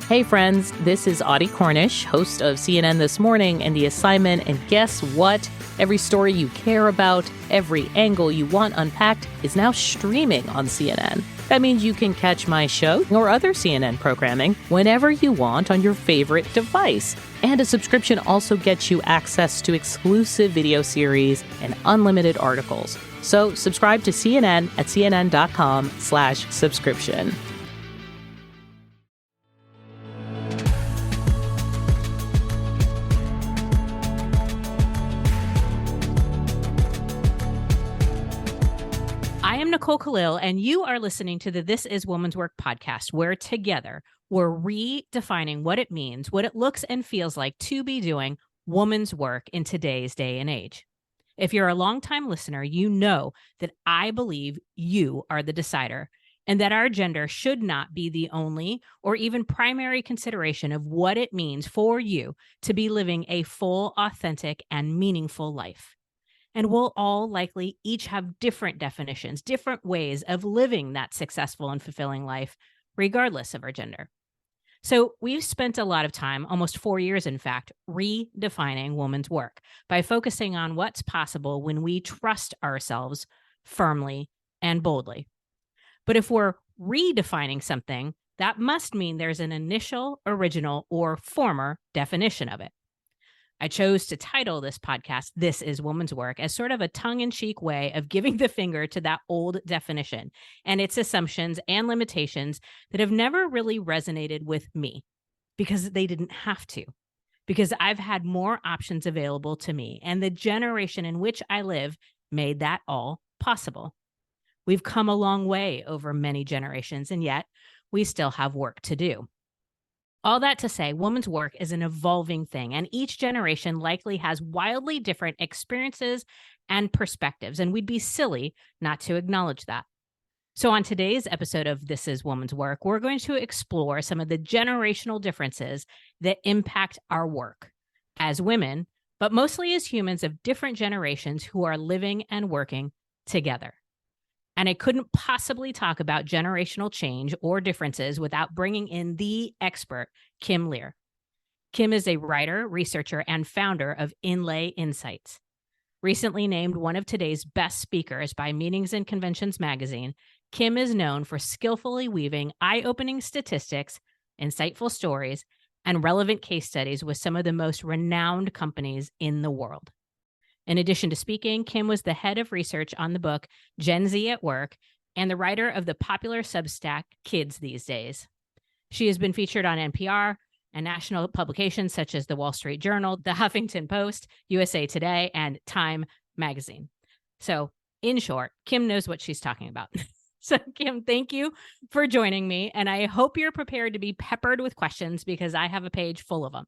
Hey friends, this is Audie Cornish, host of CNN This Morning and The Assignment, and guess what? Every story you care about, every angle you want unpacked is now streaming on CNN. That means you can catch my show or other CNN programming whenever you want on your favorite device. And a subscription also gets you access to exclusive video series and unlimited articles. So subscribe to CNN at cnn.com/subscription. I am Nicole Khalil, and you are listening to the This Is Woman's Work podcast, where together we're redefining what it means, what it looks and feels like to be doing woman's work in today's day and age. If you're a longtime listener, you know that I believe you are the decider and that our gender should not be the only or even primary consideration of what it means for you to be living a full, authentic, and meaningful life. And we'll all likely each have different definitions, different ways of living that successful and fulfilling life, regardless of our gender. So we've spent a lot of time, almost 4 years, in fact, redefining woman's work by focusing on what's possible when we trust ourselves firmly and boldly. But if we're redefining something, that must mean there's an initial, original, or former definition of it. I chose to title this podcast, This is Woman's Work, as sort of a tongue-in-cheek way of giving the finger to that old definition and its assumptions and limitations that have never really resonated with me because they didn't have to, because I've had more options available to me, and the generation in which I live made that all possible. We've come a long way over many generations, and yet we still have work to do. All that to say, women's work is an evolving thing, and each generation likely has wildly different experiences and perspectives, and we'd be silly not to acknowledge that. So on today's episode of This is Woman's Work, we're going to explore some of the generational differences that impact our work as women, but mostly as humans of different generations who are living and working together. And I couldn't possibly talk about generational change or differences without bringing in the expert, Kim Lear. Kim is a writer, researcher, and founder of Inlay Insights. Recently named one of today's best speakers by Meetings and Conventions magazine, Kim is known for skillfully weaving eye-opening statistics, insightful stories, and relevant case studies with some of the most renowned companies in the world. In addition to speaking, Kim was the head of research on the book Gen Z at Work and the writer of the popular Substack Kids These Days. She has been featured on NPR and national publications such as the Wall Street Journal, the Huffington Post, USA Today, and Time magazine. So in short, Kim knows what she's talking about. So Kim, thank you for joining me. And I hope you're prepared to be peppered with questions because I have a page full of them.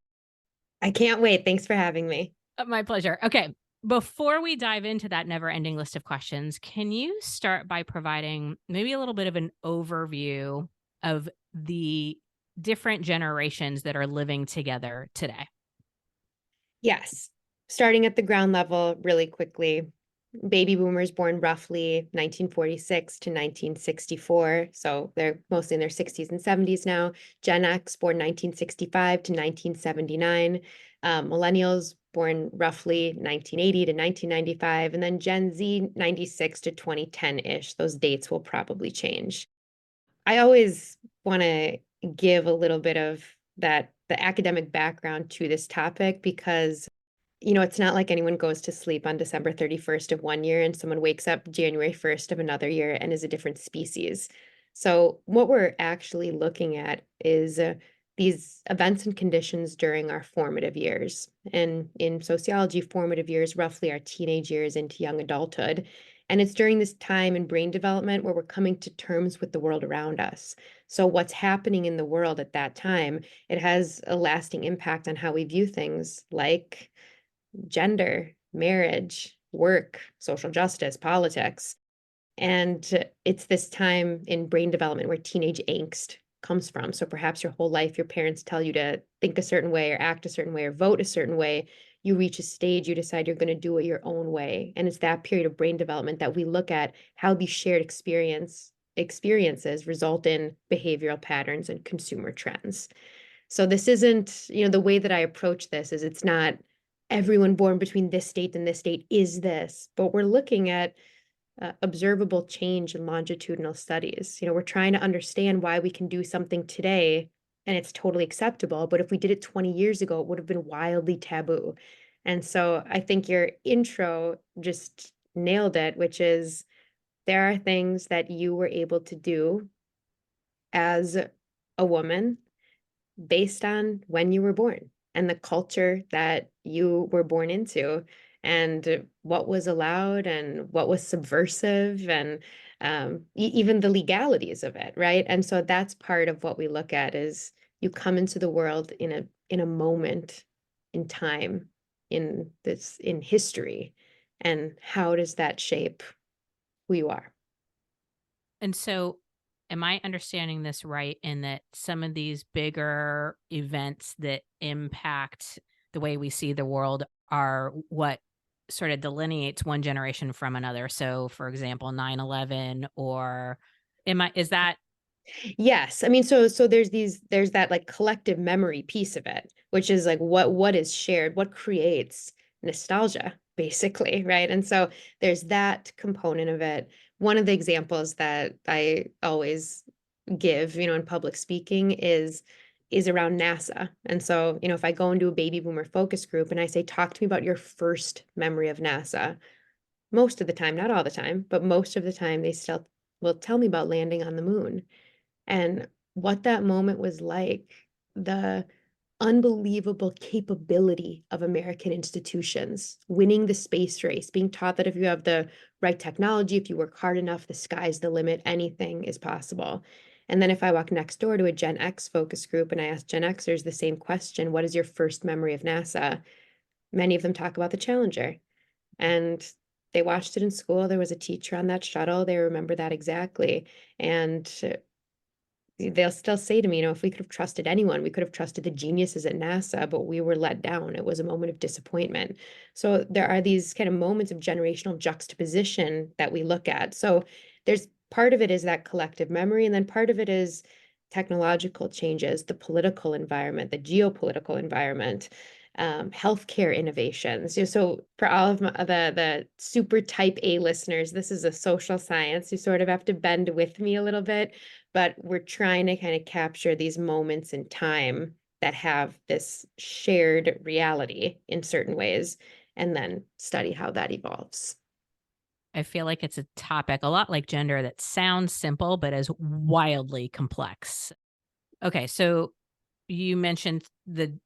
I can't wait. Thanks for having me. My pleasure. Okay. Before we dive into that never-ending list of questions, can you start by providing maybe a little bit of an overview of the different generations that are living together today? Yes. Starting at the ground level really quickly, baby boomers born roughly 1946 to 1964. So they're mostly in their 60s and 70s now. Gen X born 1965 to 1979. Millennials born roughly 1980 to 1995, and then Gen Z 96 to 2010-ish. Those dates will probably change. I always want to give a little bit of the academic background to this topic because, it's not like anyone goes to sleep on December 31st of one year and someone wakes up January 1st of another year and is a different species. So what we're actually looking at is these events and conditions during our formative years. And in sociology, formative years roughly are teenage years into young adulthood. And it's during this time in brain development where we're coming to terms with the world around us. So what's happening in the world at that time, it has a lasting impact on how we view things like gender, marriage, work, social justice, politics. And it's this time in brain development where teenage angst comes from. So perhaps your whole life, your parents tell you to think a certain way or act a certain way or vote a certain way. You reach a stage, you decide you're going to do it your own way. And it's that period of brain development that we look at how these shared experiences result in behavioral patterns and consumer trends. So this isn't, the way that I approach this is it's not everyone born between this date and this date is this, but we're looking at observable change in longitudinal studies. We're trying to understand why we can do something today and it's totally acceptable, but if we did it 20 years ago, it would have been wildly taboo. And so I think your intro just nailed it, which is there are things that you were able to do as a woman based on when you were born and the culture that you were born into and what was allowed and what was subversive and even the legalities of it, right? And so that's part of what we look at is you come into the world in a moment in time in history, and how does that shape who you are? And so, am I understanding this right in that some of these bigger events that impact the way we see the world are what sort of delineates one generation from another? So, for example, 9/11, or is that Yes. I mean, so there's that like collective memory piece of it, which is like what is shared, what creates nostalgia, basically, right? And so there's that component of it. One of the examples that I always give, in public speaking is around NASA. And so, if I go into a baby boomer focus group and I say, talk to me about your first memory of NASA, most of the time, not all the time, but most of the time, they still will tell me about landing on the moon and what that moment was like, the unbelievable capability of American institutions, winning the space race, being taught that if you have the right technology, if you work hard enough, the sky's the limit, anything is possible. And then if I walk next door to a Gen X focus group and I ask Gen Xers the same question, what is your first memory of NASA? Many of them talk about the Challenger. And they watched it in school. There was a teacher on that shuttle. They remember that exactly. And they'll still say to me, if we could have trusted anyone, we could have trusted the geniuses at NASA, but we were let down. It was a moment of disappointment. So there are these kind of moments of generational juxtaposition that we look at. So there's part of it is that collective memory, and then part of it is technological changes, the political environment, the geopolitical environment, healthcare innovations. So for all of the super type A listeners, this is a social science. You sort of have to bend with me a little bit, but we're trying to kind of capture these moments in time that have this shared reality in certain ways and then study how that evolves. I feel like it's a topic a lot like gender that sounds simple but is wildly complex. Okay, so you mentioned the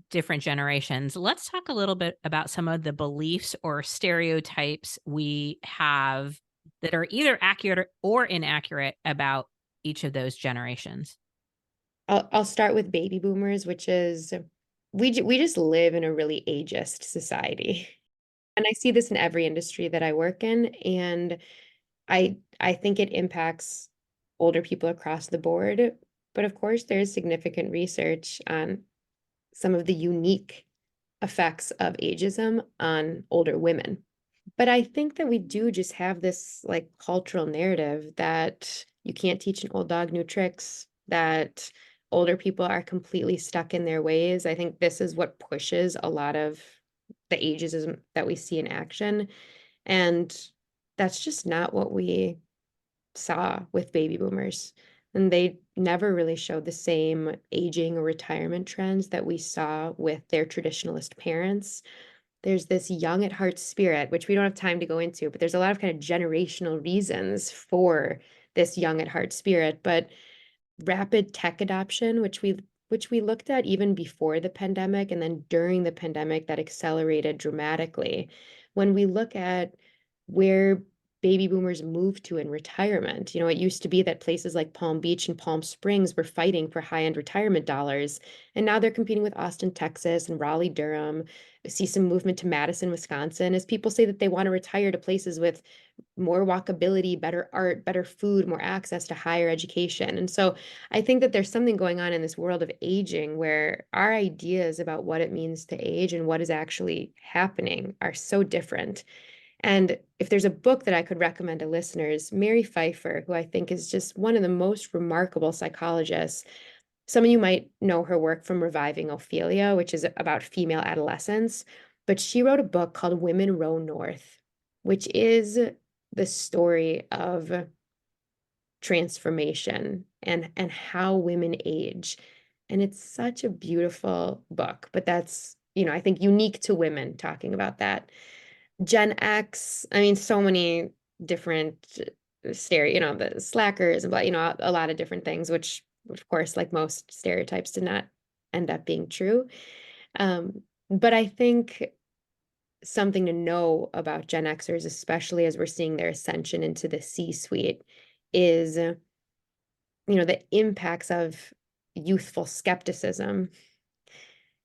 different generations. Let's talk a little bit about some of the beliefs or stereotypes we have that are either accurate or inaccurate about each of those generations. I'll start with baby boomers, which is we just live in a really ageist society. And I see this in every industry that I work in, and I think it impacts older people across the board. But of course, there is significant research on some of the unique effects of ageism on older women. But I think that we do just have this like cultural narrative that you can't teach an old dog new tricks, that older people are completely stuck in their ways. I think this is what pushes a lot of the ageism that we see in action. And that's just not what we saw with baby boomers. And they never really showed the same aging or retirement trends that we saw with their traditionalist parents. There's this young at heart spirit, which we don't have time to go into, but there's a lot of kind of generational reasons for this young at heart spirit. But rapid tech adoption, which we looked at even before the pandemic and then during the pandemic that accelerated dramatically. When we look at where baby boomers moved to in retirement, it used to be that places like Palm Beach and Palm Springs were fighting for high-end retirement dollars, and now they're competing with Austin, Texas and Raleigh, Durham. I see some movement to Madison, Wisconsin, as people say that they want to retire to places with more walkability, better art, better food, more access to higher education. And so I think that there's something going on in this world of aging where our ideas about what it means to age and what is actually happening are so different. And if there's a book that I could recommend to listeners, Mary Pfeiffer, who I think is just one of the most remarkable psychologists, Some of you might know her work from Reviving Ophelia, which is about female adolescence, but she wrote a book called Women Row North, which is the story of transformation and how women age. And it's such a beautiful book, but that's, I think unique to women talking about that. Gen X, I mean, so many different the slackers and a lot of different things, which of course, like most stereotypes, did not end up being true. But I think something to know about Gen Xers, especially as we're seeing their ascension into the C-suite, is, the impacts of youthful skepticism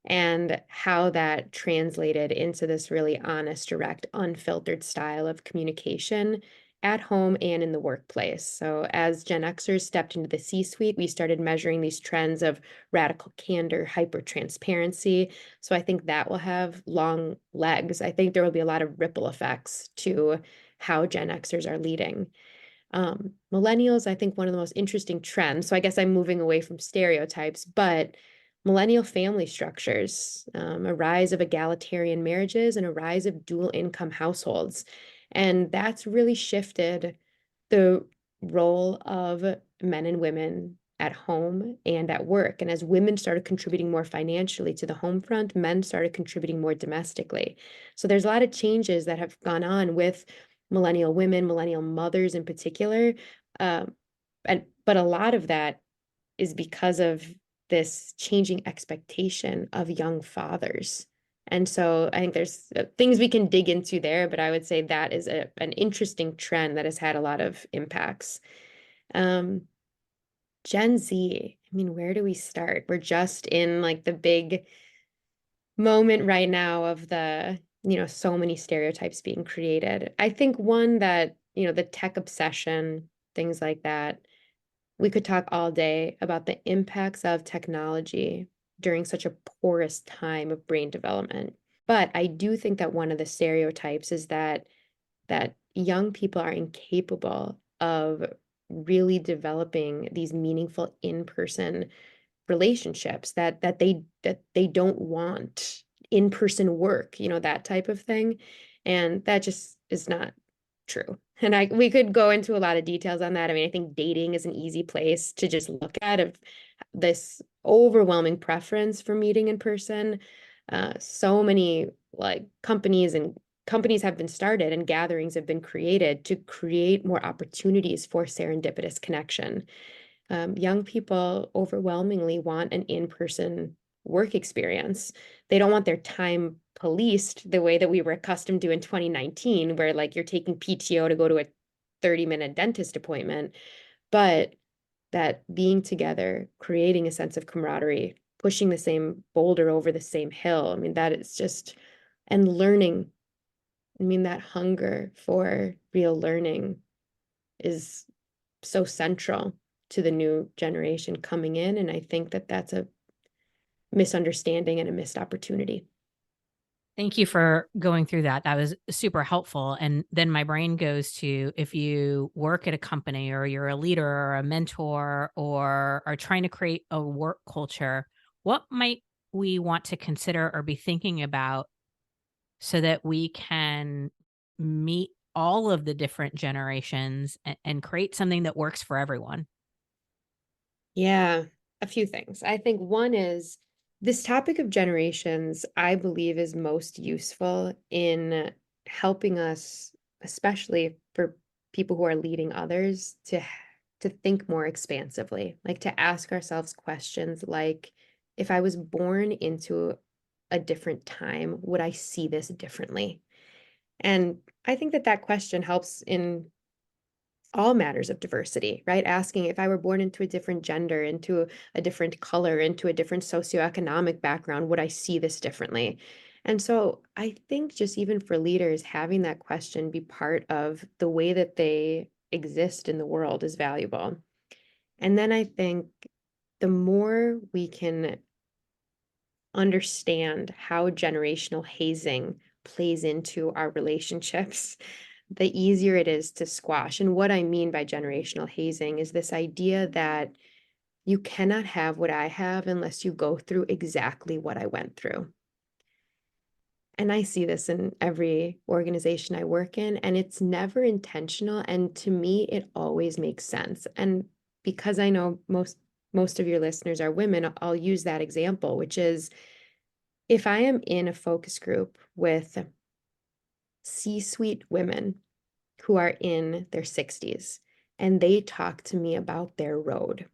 and how that translated into this really honest, direct, unfiltered style of communication at home and in the workplace. So, as Gen Xers stepped into the C-suite, we started measuring these trends of radical candor, hyper transparency. So, I think that will have long legs. I think there will be a lot of ripple effects to how Gen Xers are leading. Millennials, I think one of the most interesting trends. So I guess I'm moving away from stereotypes, but millennial family structures, a rise of egalitarian marriages and a rise of dual income households. And that's really shifted the role of men and women at home and at work. And as women started contributing more financially to the home front, men started contributing more domestically. So there's a lot of changes that have gone on with millennial women, millennial mothers in particular. Um, but a lot of that is because of this changing expectation of young fathers. And so I think there's things we can dig into there, but I would say that is an interesting trend that has had a lot of impacts. Um, Gen Z, I mean, where do we start? We're just in like the big moment right now of so many stereotypes being created. I think one that, the tech obsession, things like that, we could talk all day about the impacts of technology during such a porous time of brain development. But I do think that one of the stereotypes is that young people are incapable of really developing these meaningful in-person relationships, that they don't want in-person work, that type of thing. And that just is not true. And we could go into a lot of details on that. I mean, I think dating is an easy place to just look at of this overwhelming preference for meeting in person. So many like companies have been started and gatherings have been created to create more opportunities for serendipitous connection. Young people overwhelmingly want an in-person work experience. They don't want their time policed the way that we were accustomed to in 2019, where like you're taking PTO to go to a 30-minute dentist appointment, but that being together, creating a sense of camaraderie, pushing the same boulder over the same hill. I mean, that is just, and learning. I mean, that hunger for real learning is so central to the new generation coming in. And I think that that's a misunderstanding and a missed opportunity. Thank you for going through that. That was super helpful. And then my brain goes to, if you work at a company or you're a leader or a mentor or are trying to create a work culture, what might we want to consider or be thinking about so that we can meet all of the different generations and create something that works for everyone? Yeah, a few things. I think one is this topic of generations, I believe, is most useful in helping us, especially for people who are leading others, to think more expansively, like to ask ourselves questions like, if I was born into a different time, would I see this differently? And I think that that question helps in all matters of diversity, right? Asking, if I were born into a different gender, into a different color, into a different socioeconomic background, would I see this differently? And so I think just even for leaders, having that question be part of the way that they exist in the world is valuable. And then I think the more we can understand how generational hazing plays into our relationships, the easier it is to squash. And what I mean by generational hazing is this idea that You cannot have what I have unless you go through exactly what I went through. And I see this in every organization I work in, and it's never intentional. And to me, it always makes sense. And because I know most of your listeners are women, I'll use that example, which is if I am in a focus group with C-suite women who are in their 60s and they talk to me about their road,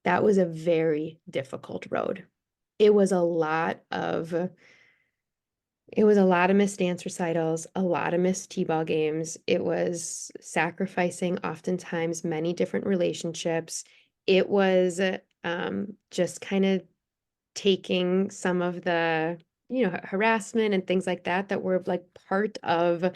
that was a very difficult road. It was a lot of missed dance recitals, a lot of missed t-ball games. It was sacrificing oftentimes many different relationships. It was just kind of taking some of the, harassment and things like that that were like part of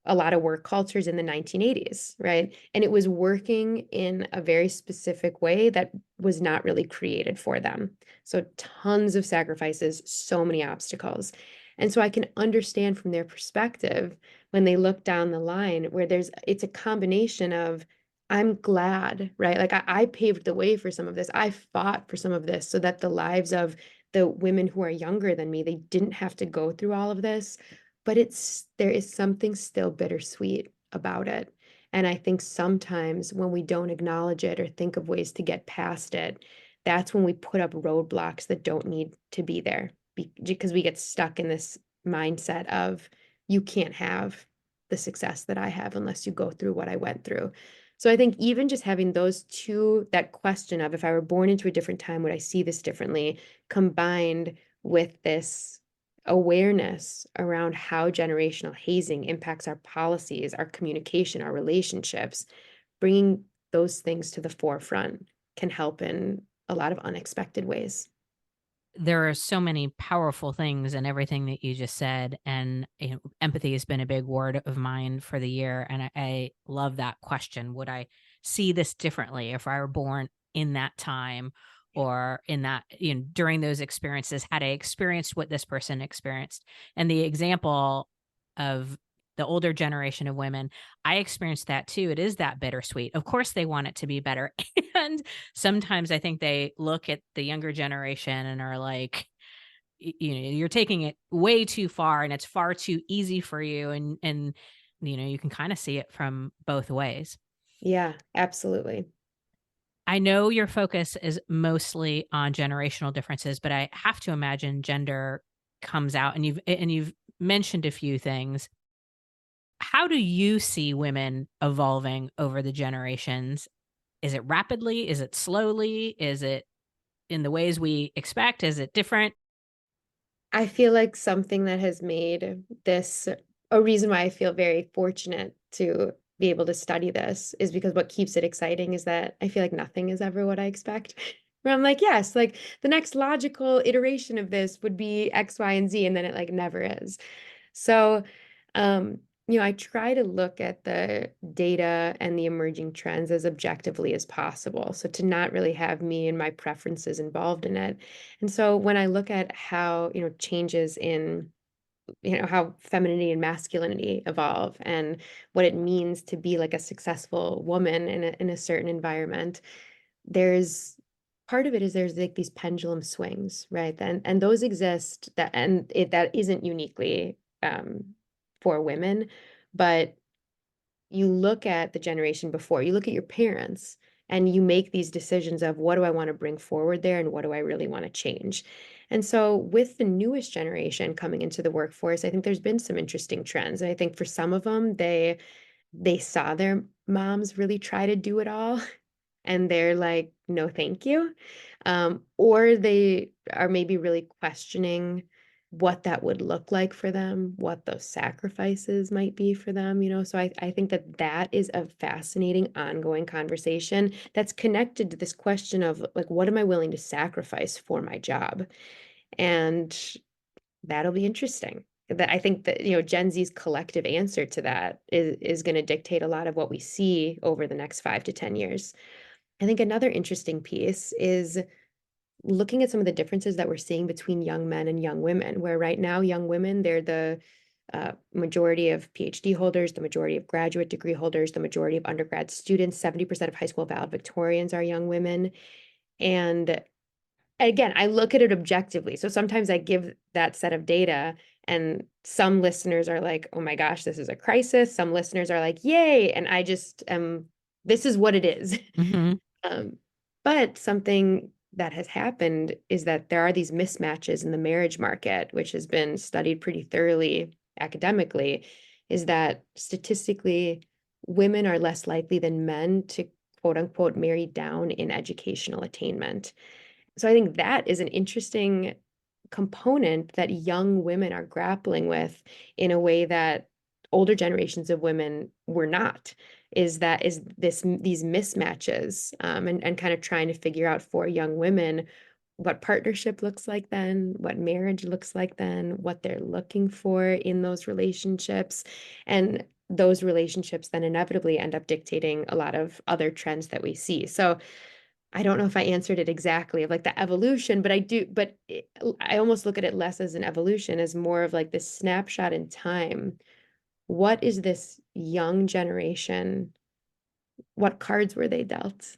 a lot of work cultures in the 1980s, right? And it was working in a very specific way that was not really created for them. So tons of sacrifices, so many obstacles. And so I can understand from their perspective when they look down the line where it's a combination of, I'm glad, right? Like I paved the way for some of this. I fought for some of this so that the lives of the women who are younger than me, they didn't have to go through all of this, but there is something still bittersweet about it. And I think sometimes when we don't acknowledge it or think of ways to get past it, that's when we put up roadblocks that don't need to be there because we get stuck in this mindset of you can't have the success that I have unless you go through what I went through. So I think even just having those two, that question of if I were born into a different time, would I see this differently, combined with this awareness around how generational hazing impacts our policies, our communication, our relationships, bringing those things to the forefront can help in a lot of unexpected ways. There are so many powerful things in everything that you just said. And empathy has been a big word of mine for the year. And I love that question. Would I see this differently if I were born in that time or in that, during those experiences, had I experienced what this person experienced? And the example of the older generation of women, I experienced that too. It is that bittersweet. Of course, they want it to be better. And sometimes I think they look at the younger generation and are like, you're taking it way too far and it's far too easy for you. And you can kind of see it from both ways. Yeah, absolutely. I know your focus is mostly on generational differences, but I have to imagine gender comes out, and you've mentioned a few things. How do you see women evolving over the generations? Is it rapidly? Is it slowly? Is it in the ways we expect? Is it different? I feel like something that has made this a reason why I feel very fortunate to be able to study this is because what keeps it exciting is that I feel like nothing is ever what I expect. Where I'm like, yes, like the next logical iteration of this would be X, Y, and Z, and then it like never is. So, um, I try to look at the data and the emerging trends as objectively as possible. So to not really have me and my preferences involved in it. And so when I look at how, changes in, how femininity and masculinity evolve and what it means to be like a successful woman in a certain environment, there's part of it is there's like these pendulum swings, right? And those exist that isn't uniquely for women, but you look at the generation before, you look at your parents and you make these decisions of what do I want to bring forward there and what do I really want to change. And so with the newest generation coming into the workforce, I think there's been some interesting trends. And I think for some of them, they saw their moms really try to do it all and they're like, no, thank you. Or they are maybe really questioning what that would look like for them, what those sacrifices might be for them. So I think that is a fascinating ongoing conversation that's connected to this question of like, what am I willing to sacrifice for my job? And that'll be interesting. That I think that, Gen Z's collective answer to that is going to dictate a lot of what we see over the next 5 to 10 years. I think another interesting piece is looking at some of the differences that we're seeing between young men and young women, where right now, young women, they're the majority of PhD holders, the majority of graduate degree holders, the majority of undergrad students, 70% of high school valedictorians are young women. And again, I look at it objectively. So sometimes I give that set of data, and some listeners are like, oh my gosh, this is a crisis. Some listeners are like, yay. And I just this is what it is. Mm-hmm. Um, but something that has happened is that there are these mismatches in the marriage market, which has been studied pretty thoroughly academically, is that statistically, women are less likely than men to quote unquote marry down in educational attainment. So I think that is an interesting component that young women are grappling with in a way that older generations of women were not. Is these mismatches, and kind of trying to figure out for young women what partnership looks like then, what marriage looks like then, what they're looking for in those relationships. And those relationships then inevitably end up dictating a lot of other trends that we see. So I don't know if I answered it exactly of like the evolution, but I do, but I almost look at it less as an evolution, as more of like this snapshot in time. What is this young generation? What cards were they dealt?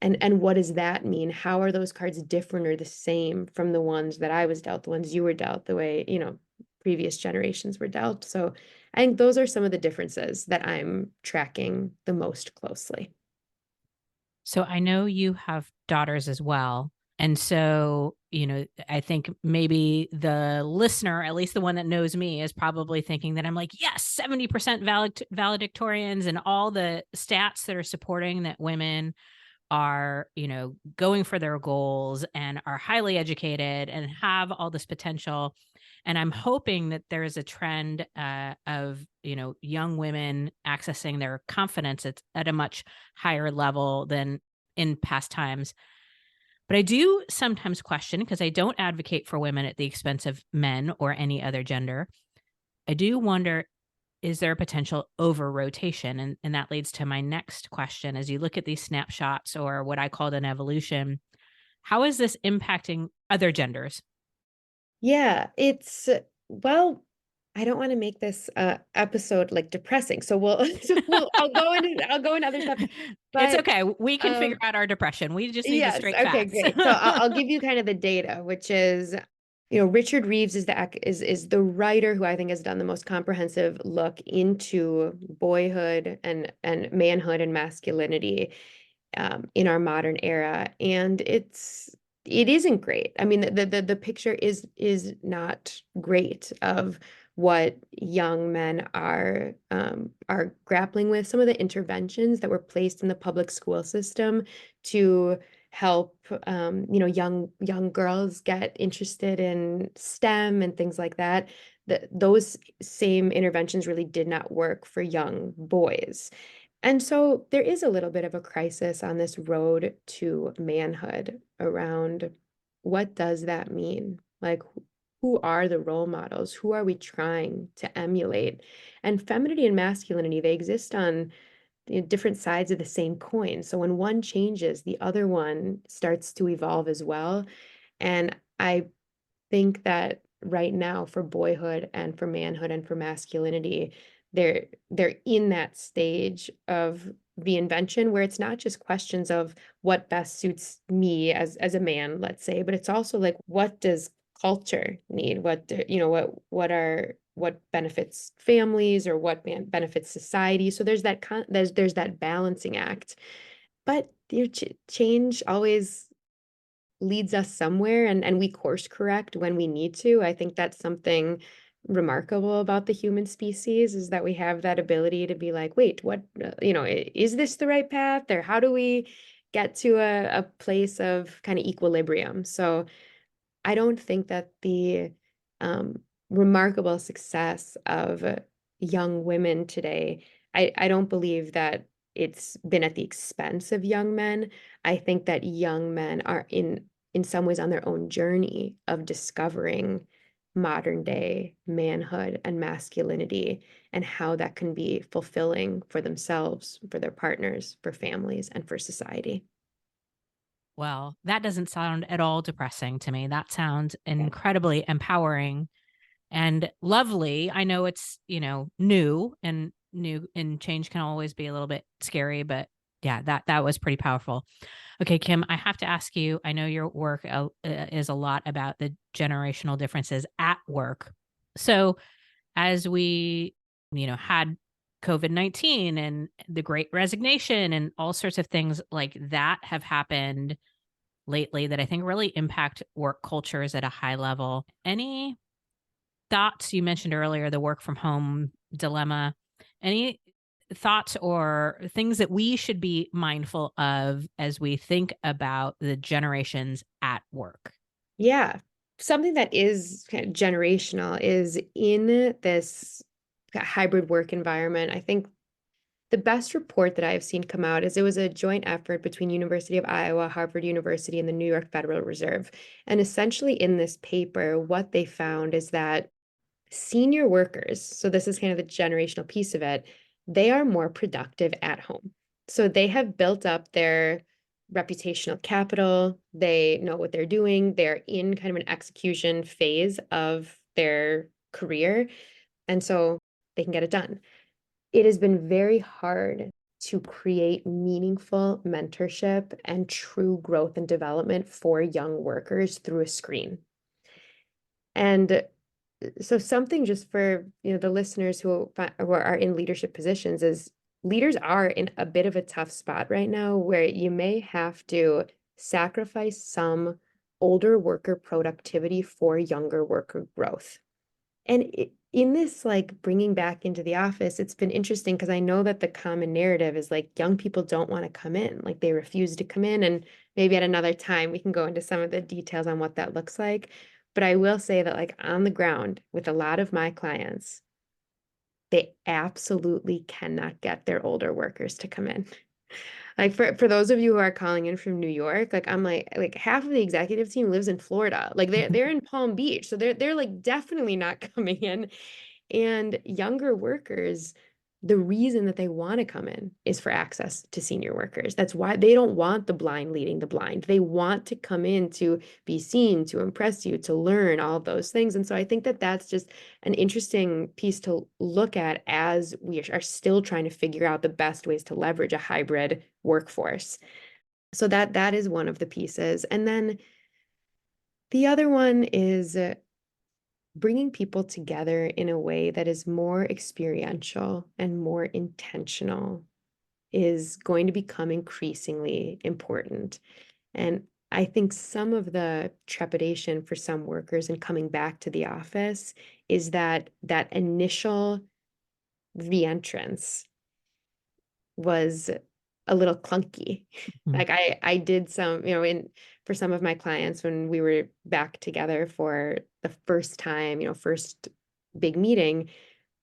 And what does that mean? How are those cards different or the same from the ones that I was dealt, the ones you were dealt, the way, previous generations were dealt? So I think those are some of the differences that I'm tracking the most closely. So I know you have daughters as well. And so, I think maybe the listener, at least the one that knows me, is probably thinking that I'm like, yes, 70% valedictorians and all the stats that are supporting that women are, going for their goals and are highly educated and have all this potential. And I'm hoping that there is a trend of, young women accessing their confidence at a much higher level than in past times. But I do sometimes question, because I don't advocate for women at the expense of men or any other gender. I do wonder, is there a potential over rotation? And that leads to my next question. As you look at these snapshots, or what I called an evolution, how is this impacting other genders? Yeah, well, I don't want to make this episode like depressing. So I'll go into other stuff. It's But okay. We can figure um out our depression. We just need the yes, straight okay, facts. great. So I'll give you kind of the data, which is, Richard Reeves is the writer who I think has done the most comprehensive look into boyhood and manhood and masculinity in our modern era, and it isn't great. I mean, the picture is not great of what young men are grappling with. Some of the interventions that were placed in the public school system to help young girls get interested in STEM and things like that. Those same interventions really did not work for young boys. And so there is a little bit of a crisis on this road to manhood around what does that mean? Like, who are the role models? Who are we trying to emulate? And femininity and masculinity, they exist on different sides of the same coin. So when one changes, the other one starts to evolve as well. And I think that right now for boyhood and for manhood and for masculinity, they're in that stage of the invention where it's not just questions of what best suits me as a man, let's say, but it's also like what does culture need? What benefits families, or what benefits society? So there's that balancing act. But change always leads us somewhere, and we course correct when we need to. I think that's something remarkable about the human species, is that we have that ability to be like, wait, what, is this the right path, or how do we get to a place of kind of equilibrium? So I don't think that the um, remarkable success of young women today, I don't believe that it's been at the expense of young men. I think that young men are in some ways on their own journey of discovering modern day manhood and masculinity, and how that can be fulfilling for themselves, for their partners, for families, and for society. Well, that doesn't sound at all depressing to me. That sounds incredibly empowering and lovely. I know it's, new and change can always be a little bit scary, but Yeah, that was pretty powerful. Okay, Kim, I have to ask you, I know your work is a lot about the generational differences at work. So, as we, had COVID-19 and the great resignation and all sorts of things like that have happened lately that I think really impact work cultures at a high level. Any thoughts? You mentioned earlier the work from home dilemma. Any thoughts or things that we should be mindful of as we think about the generations at work? Yeah. Something that is kind of generational is in this hybrid work environment. I think the best report that I have seen come out is it was a joint effort between University of Iowa, Harvard University, and the New York Federal Reserve. And essentially in this paper, what they found is that senior workers, so this is kind of the generational piece of it, they are more productive at home. So they have built up their reputational capital. They know what they're doing. They're in kind of an execution phase of their career. And so they can get it done. It has been very hard to create meaningful mentorship and true growth and development for young workers through a screen. And so something just for, the listeners who are in leadership positions is leaders are in a bit of a tough spot right now where you may have to sacrifice some older worker productivity for younger worker growth. And in this, like bringing back into the office, it's been interesting because I know that the common narrative is like young people don't want to come in, like they refuse to come in. And maybe at another time we can go into some of the details on what that looks like. But I will say that, like on the ground with a lot of my clients, they absolutely cannot get their older workers to come in. Like for those of you who are calling in from New York, like I'm like half of the executive team lives in Florida. Like they're in Palm Beach. So they're like definitely not coming in. And younger workers, the reason that they want to come in is for access to senior workers. That's why they don't want the blind leading the blind. They want to come in to be seen, to impress you, to learn all of those things. And so I think that that's just an interesting piece to look at as we are still trying to figure out the best ways to leverage a hybrid workforce. So that is one of the pieces. And then the other one is bringing people together in a way that is more experiential and more intentional is going to become increasingly important. And I think some of the trepidation for some workers in coming back to the office is that that initial reentrance was a little clunky. Mhm. Like I did some, in for some of my clients when we were back together for the first time, first big meeting,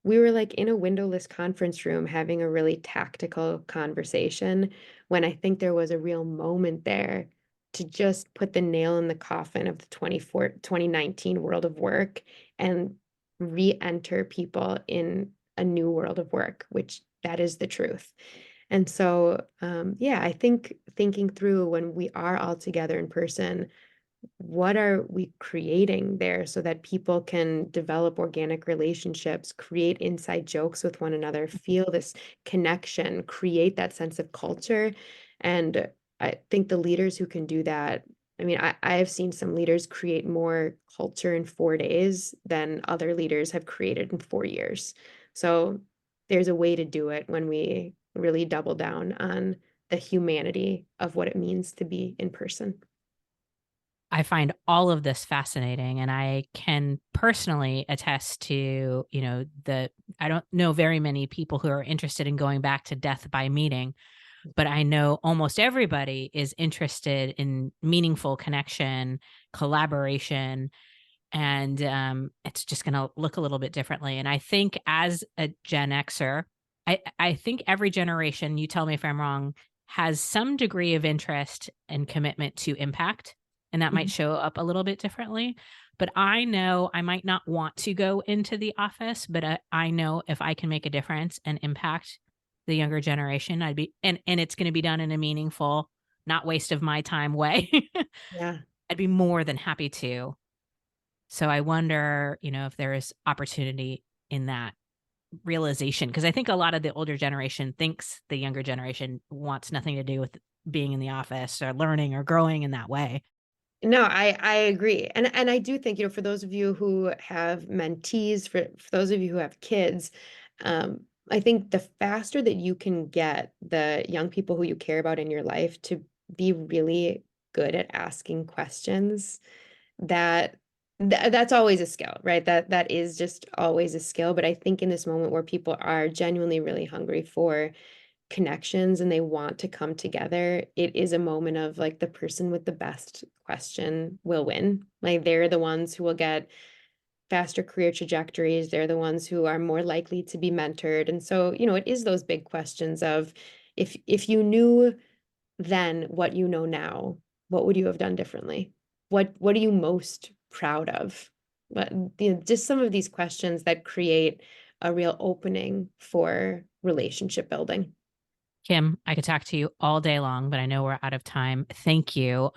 we were like in a windowless conference room having a really tactical conversation when I think there was a real moment there to just put the nail in the coffin of the 2019 world of work and re-enter people in a new world of work, which that is the truth. And so, yeah, I think thinking through when we are all together in person, what are we creating there so that people can develop organic relationships, create inside jokes with one another, feel this connection, create that sense of culture. And I think the leaders who can do that, I mean, I have seen some leaders create more culture in 4 days than other leaders have created in 4 years. So there's a way to do it when we really double down on the humanity of what it means to be in person. I find all of this fascinating, and I can personally attest to, I don't know very many people who are interested in going back to death by meeting, but I know almost everybody is interested in meaningful connection, collaboration, and it's just going to look a little bit differently. And I think as a Gen Xer, I think every generation, you tell me if I'm wrong, has some degree of interest and commitment to impact, and that might Mhm. show up a little bit differently. But I know I might not want to go into the office, but I know if I can make a difference and impact the younger generation, and it's going to be done in a meaningful, not waste of my time way. Yeah. I'd be more than happy to. So I wonder, if there is opportunity in that. realization, because I think a lot of the older generation thinks the younger generation wants nothing to do with being in the office or learning or growing in that way. No, I agree. And I do think, for those of you who have mentees, for those of you who have kids, I think the faster that you can get the young people who you care about in your life to be really good at asking questions, that's always a skill, right? That is just always a skill. But I think in this moment where people are genuinely really hungry for connections and they want to come together, it is a moment of like the person with the best question will win. Like they're the ones who will get faster career trajectories. They're the ones who are more likely to be mentored. And so, it is those big questions of if you knew then what you know now, what would you have done differently? What are you most proud of? But just some of these questions that create a real opening for relationship building. Kim, I could talk to you all day long, but I know we're out of time. Thank you.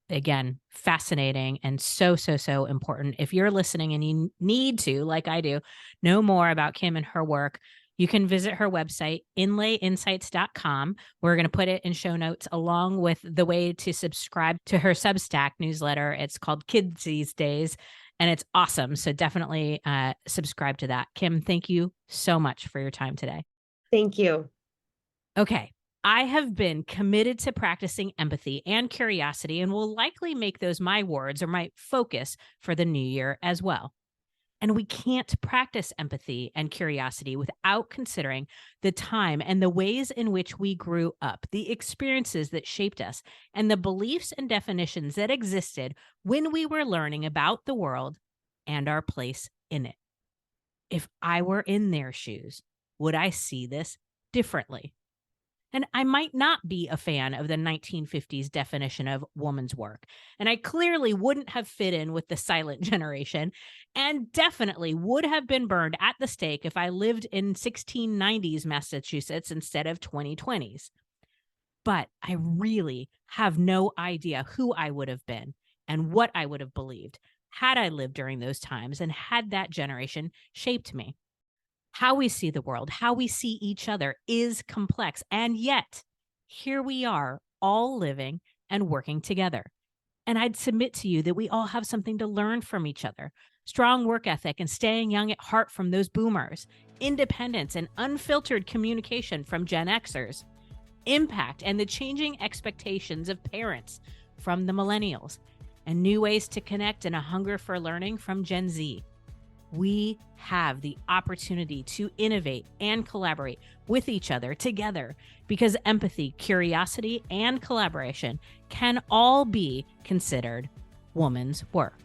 Again, fascinating and so, so, so important. If you're listening and you need to, like I do, know more about Kim and her work, you can visit her website, inlayinsights.com. We're going to put it in show notes along with the way to subscribe to her Substack newsletter. It's called Kids These Days, and it's awesome. So definitely subscribe to that. Kim, thank you so much for your time today. Thank you. Okay, I have been committed to practicing empathy and curiosity and will likely make those my words or my focus for the new year as well. And we can't practice empathy and curiosity without considering the time and the ways in which we grew up, the experiences that shaped us, and the beliefs and definitions that existed when we were learning about the world and our place in it. If I were in their shoes, would I see this differently? And I might not be a fan of the 1950s definition of woman's work. And I clearly wouldn't have fit in with the silent generation and definitely would have been burned at the stake if I lived in 1690s Massachusetts instead of 2020s. But I really have no idea who I would have been and what I would have believed had I lived during those times and had that generation shaped me. How we see the world, how we see each other is complex. And yet, here we are, all living and working together. And I'd submit to you that we all have something to learn from each other. Strong work ethic and staying young at heart from those boomers, independence and unfiltered communication from Gen Xers, impact and the changing expectations of parents from the millennials, and new ways to connect and a hunger for learning from Gen Z. We have the opportunity to innovate and collaborate with each other together because empathy, curiosity, and collaboration can all be considered woman's work.